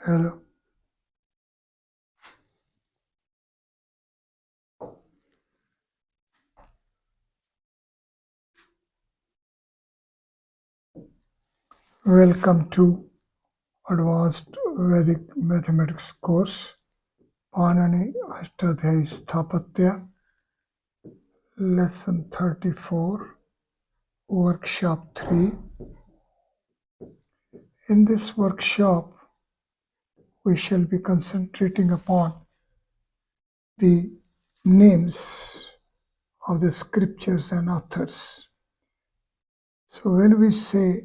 Hello. Welcome to Advanced Vedic Mathematics course, Panini Ashtadhayayi Sthapatya, Lesson 34, Workshop 3. In this workshop, we shall be concentrating upon the names of the scriptures and authors. So when we say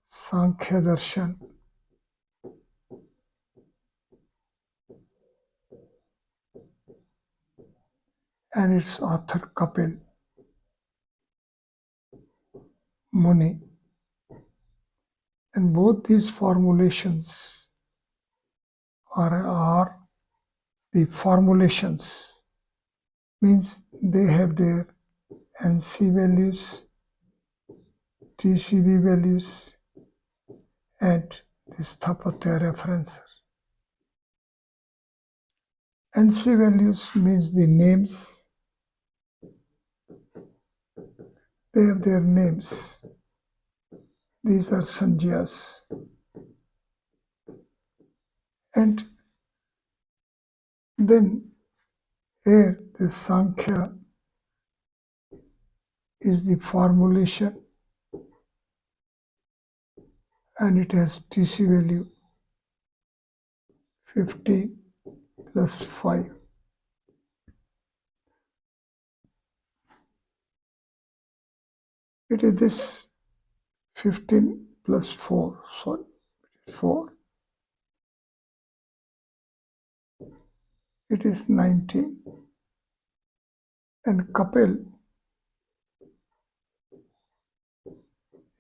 Sankhya Darshan, and its author Kapil Muni, and both these formulations are the formulations, means they have their NC values, TCB values, and the Sthapatya references. NC values means the names, they have their names. These are Sanjayas. And then here the Sankhya is the formulation, and it has TC value 50 plus 5. It is this 15 plus 4, 4. It is 19. And Kapil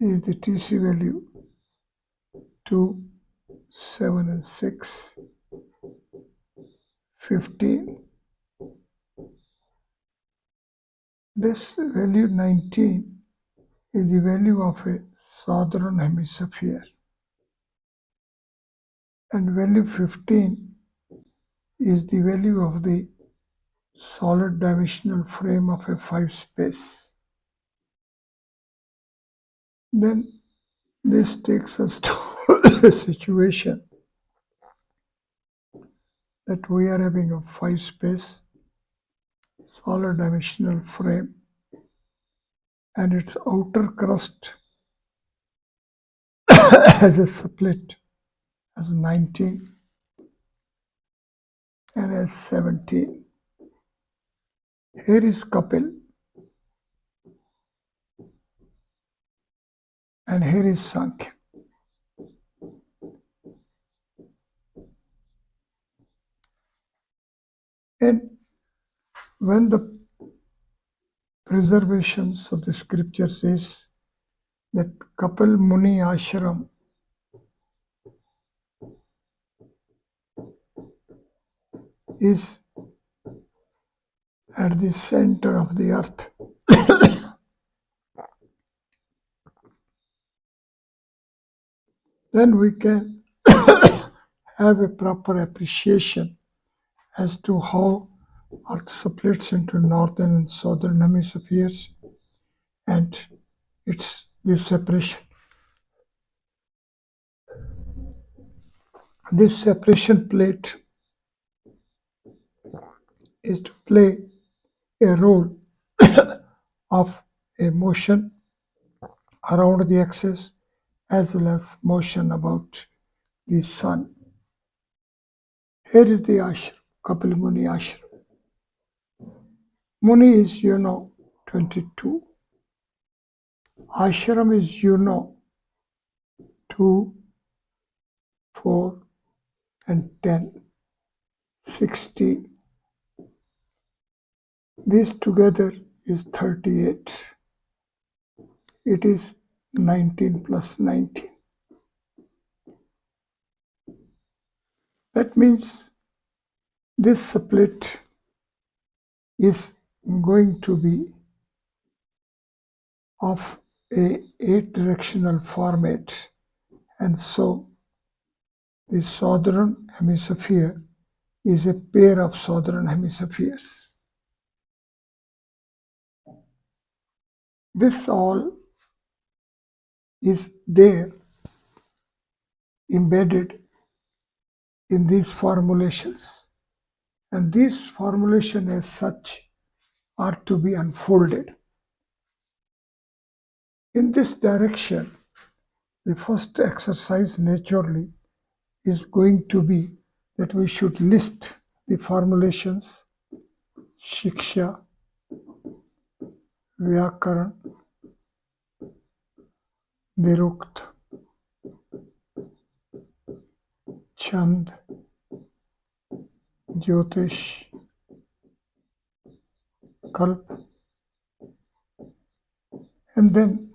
is the TC value 2, 7 and 6, 15. This value 19 is the value of a southern hemisphere, and value 15 is the value of the solid dimensional frame of a 5 space. Then this takes us to a situation that we are having a 5 space solid dimensional frame, and its outer crust has a split as 19 and as 17. Here is Kapil and here is Sankhya. And when the preservations of the scriptures is that Kapil Muni Ashram is at the center of the earth, then we can have a proper appreciation as to how Earth splits into northern and southern hemispheres, and it's this separation. This separation plate is to play a role of a motion around the axis as well as motion about the sun. Here is the ashram, Kapil Muni ashram. Muni is 22. Ashram is 2, 4 and 10, 60. This together is 38. It is 19 plus 19. That means this split is going to be of a 8-directional format, and so The southern hemisphere is a pair of southern hemispheres. This all is there embedded in these formulations, and these formulations as such are to be unfolded. In this direction, the first exercise naturally is going to be that we should list the formulations Shiksha, Vyakaran, Nirukta, Chand, Jyotish, Kalp, and then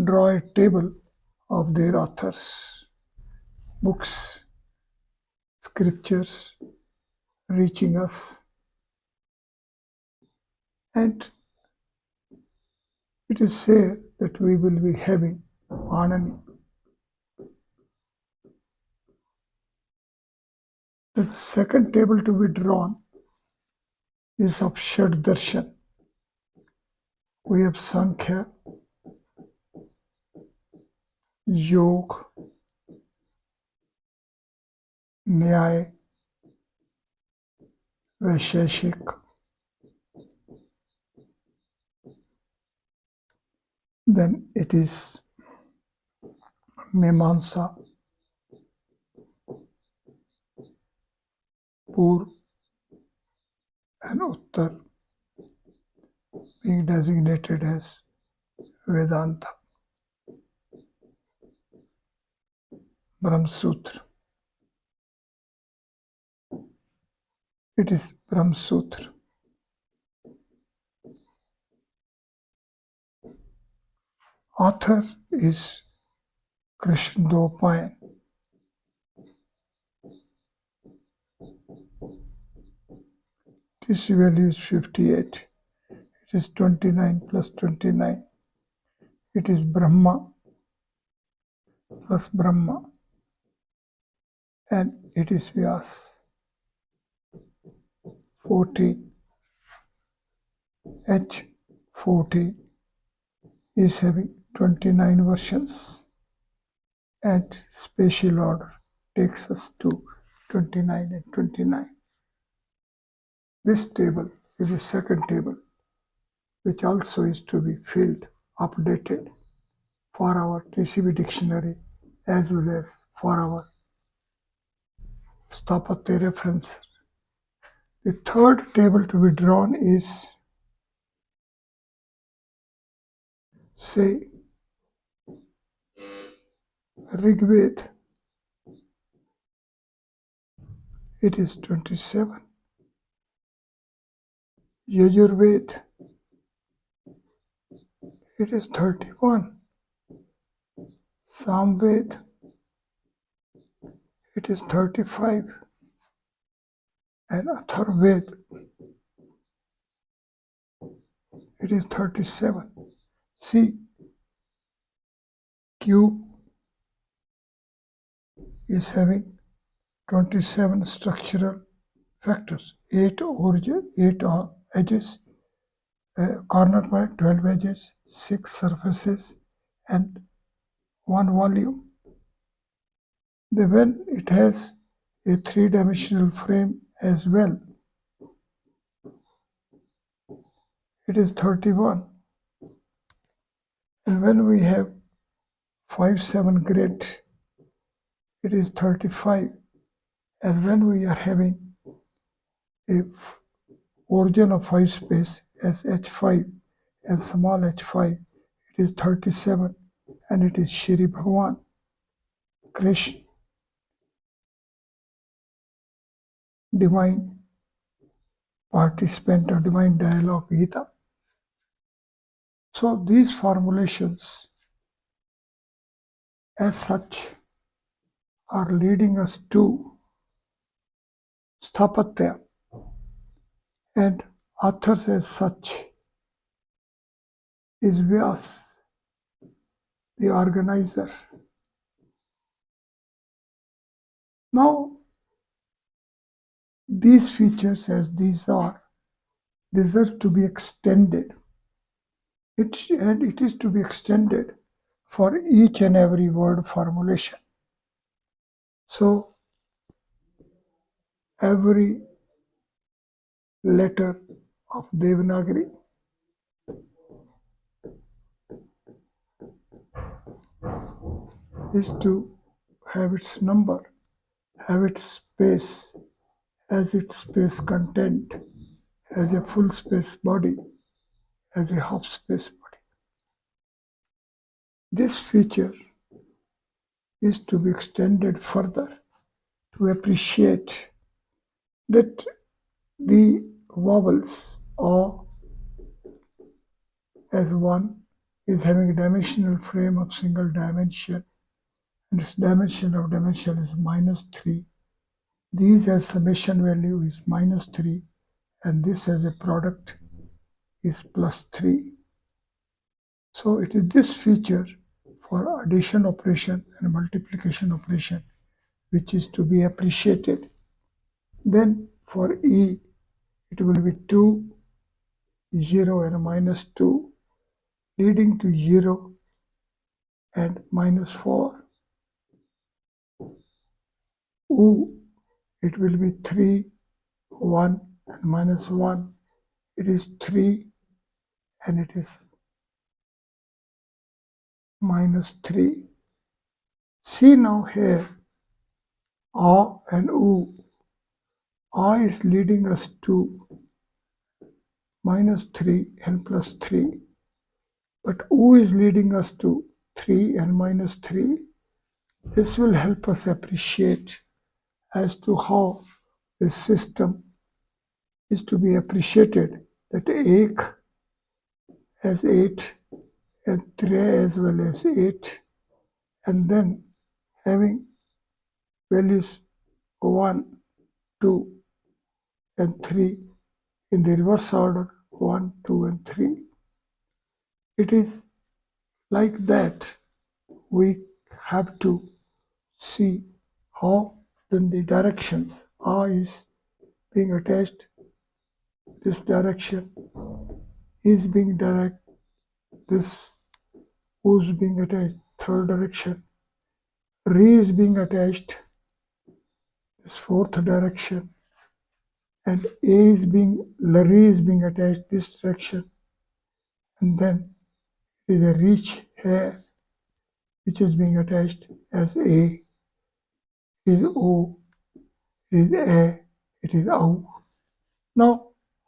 draw a table of their authors, books, scriptures reaching us, and it is said that we will be having Panini. The second table to be drawn is of Ashtadhayayi. We have Sankhya, Yoga, Nyaya, Vaisheshik, then it is Mimamsa, Purv and Uttar being designated as Vedanta. Brahma Sutra. It is Brahma Sutra. Author is Krishna Dopayan. This value is 58. It is 29 plus 29. It is Brahma plus Brahma. And it is Vyas. 14. H14 is having 29 versions, and spatial order takes us to 29 and 29. This table is a second table which also is to be filled, updated for our TCB dictionary as well as for our Ashtadhayayi reference. The third table to be drawn is, say, Rigved. It is 27. Yajurved. It is 31. Samved. It is 35. And Atharved. It is 37. See, Q is having 27 structural factors, 8 origin, 8 edges, corner point, 12 edges, 6 surfaces, and 1 volume. Then it has a 3-dimensional frame as well. It is 31. And when we have 5-7 grid, it is 35. And when we are having a origin of 5 space as H5 and small h5, it is 37, and it is Shri Bhagavan, Krishna, divine participant of divine dialogue Gita. So these formulations as such are leading us to Ashtadhayayi, and authors as such is Vyas, the organizer. Now, these features as these are deserve to be extended. And it is to be extended for each and every word formulation. So every letter of Devanagari is to have its number, have its space, as its space content, as a full space body, as a half space body. This feature is to be extended further to appreciate that the vowels are as one is having a dimensional frame of single dimension, and its dimension of dimension is -3. These as summation value is -3, and this as a product is +3. So it is this feature for addition operation and multiplication operation which is to be appreciated. Then for E, it will be 2, 0 and -2, leading to 0 and -4. U, it will be 3, 1 and -1. It is 3 and it is -3. See now here, A and U. A is leading us to -3 and +3, but U is leading us to 3 and -3. This will help us appreciate as to how this system is to be appreciated, that ek as 8 and tre as well as 8, and then having values 1, 2 and 3 in the reverse order, 1, 2 and 3. It is like that we have to see how then the directions R is being attached, this direction is being direct, this U is being attached, third direction, Re is being attached, this fourth direction, and A is being, Re is being attached this direction, and then is a reach here which is being attached as A, is O, it is A, it is O. Now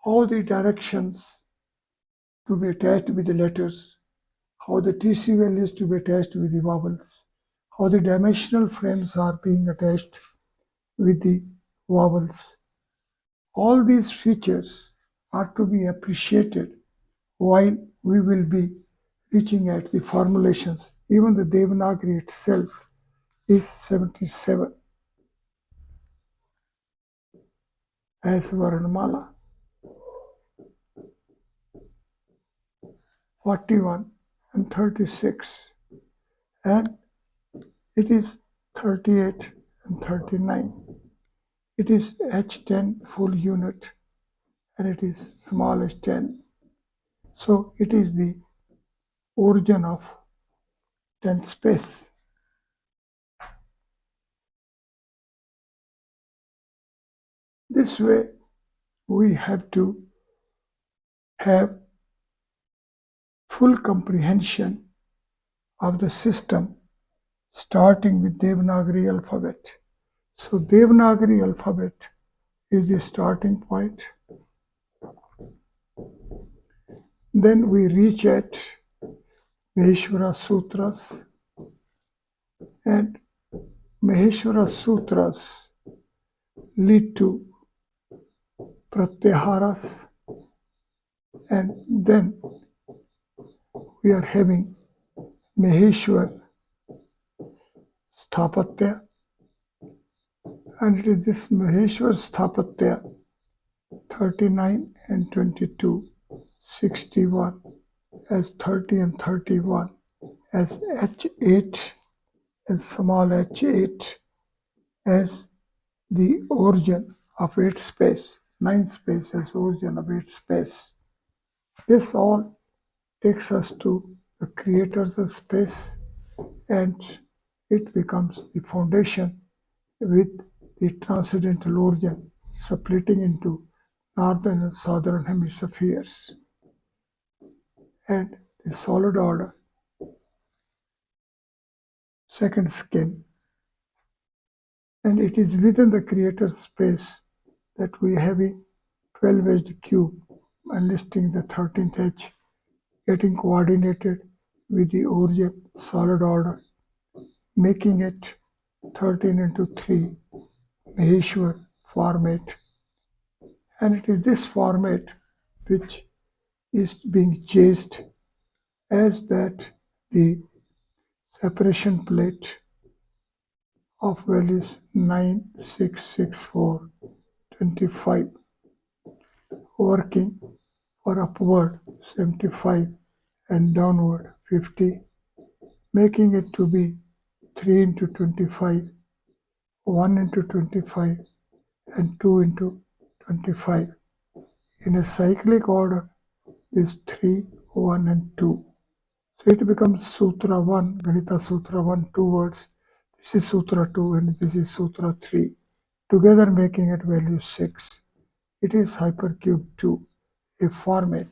all the directions to be attached with the letters, how the TC values to be attached with the vowels, how the dimensional frames are being attached with the vowels. All these features are to be appreciated while we will be reaching at the formulations. Even the Devanagari itself is 77 as Varnamala, 41 and 36, and it is 38 and 39. It is H10 full unit and it is small h10. So it is the origin of 10 space. This way we have to have full comprehension of the system starting with Devanagari alphabet. So Devanagari alphabet is the starting point. Then we reach at Maheshwara Sutras, and Maheshwara Sutras lead to Pratyaharas, and then we are having Maheshwar Sthapatya, and it is this Maheshwar Sthapatya 39 and 22, 61 as 30 and 31 as H8 as small h8 as the origin of 8 space, 9 space as origin of 8 space. This all takes us to the creators of space, and it becomes the foundation with the transcendental origin splitting into northern and southern hemispheres, and the solid order, second skin, and it is within the creator's space that we have a 12-edged cube enlisting the 13th edge, getting coordinated with the origin solid order, making it 13 into 3 Maheshwar format. And it is this format which is being chased as that the separation plate of values 9, 6, 6, 4, 25, working for upward 75 and downward 50, making it to be 3 into 25, 1 into 25, and 2 into 25. In a cyclic order, is 3, 1, and 2. So it becomes Sutra 1, Ganita Sutra 1, 2 words. This is Sutra 2 and this is Sutra 3, together making it value 6. It is Hypercube 2, a format.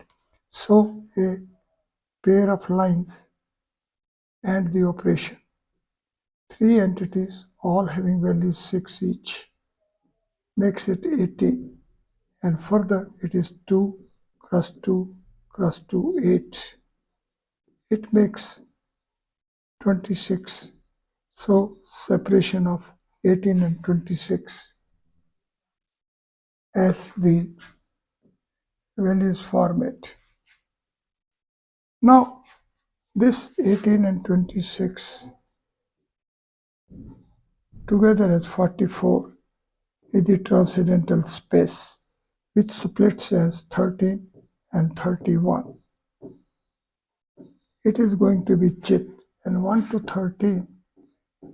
So a pair of lines and the operation. 3 entities, all having values 6 each, makes it 80. And further, it is 2 cross 2 cross 2, 8. It makes 26. So separation of 18 and 26 as the values format. Now this 18 and 26 together as 44 is the transcendental space, which splits as 13 and 31. It is going to be Chit, and 1 to 13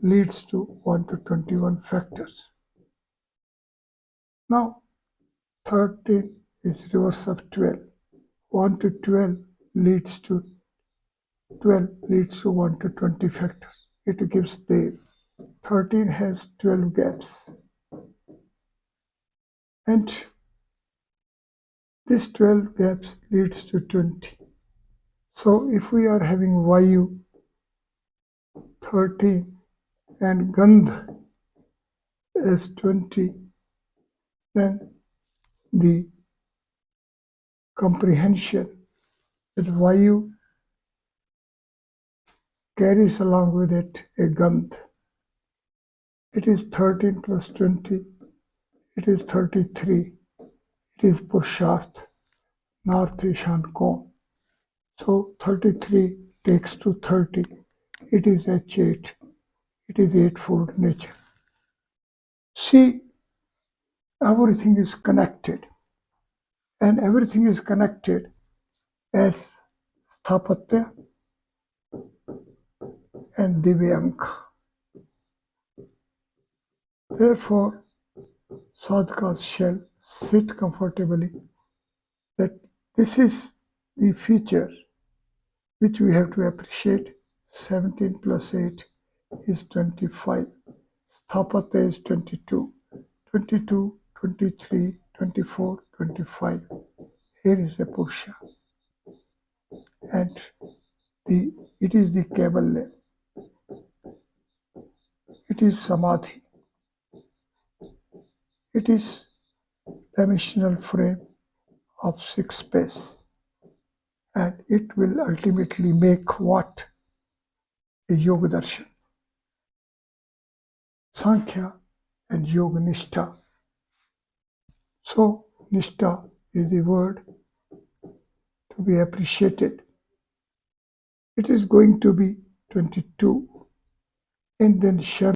leads to 1 to 21 factors. Now 13 is reverse of 12. 1 to 12 leads to 1 to 20 factors. It gives the 13 has 12 gaps, and this 12 gaps leads to 20. So if we are having Vayu 13 and Gandh as 20, then the comprehension that Vayu carries along with it a Gandh. It is 13 plus 20, it is 33. It is Purusharth, North Ishan Kon. So 33 takes to 30. It is H8. It is eightfold nature. See, everything is connected. And everything is connected as Sthapatya and Divyanka. Therefore, sadhakas shall sit comfortably, that this is the feature which we have to appreciate. 17 plus 8 is 25. Sthapatya is 22. 22, 23, 24, 25. Here is a Purusha. And it is the Kaivalya. It is Samadhi. It is dimensional frame of 6 space. And it will ultimately make what? A Yoga Darshan. Sankhya and Yoga Nishtha. So, Nishtha is the word to be appreciated. It is going to be 22. And then Shar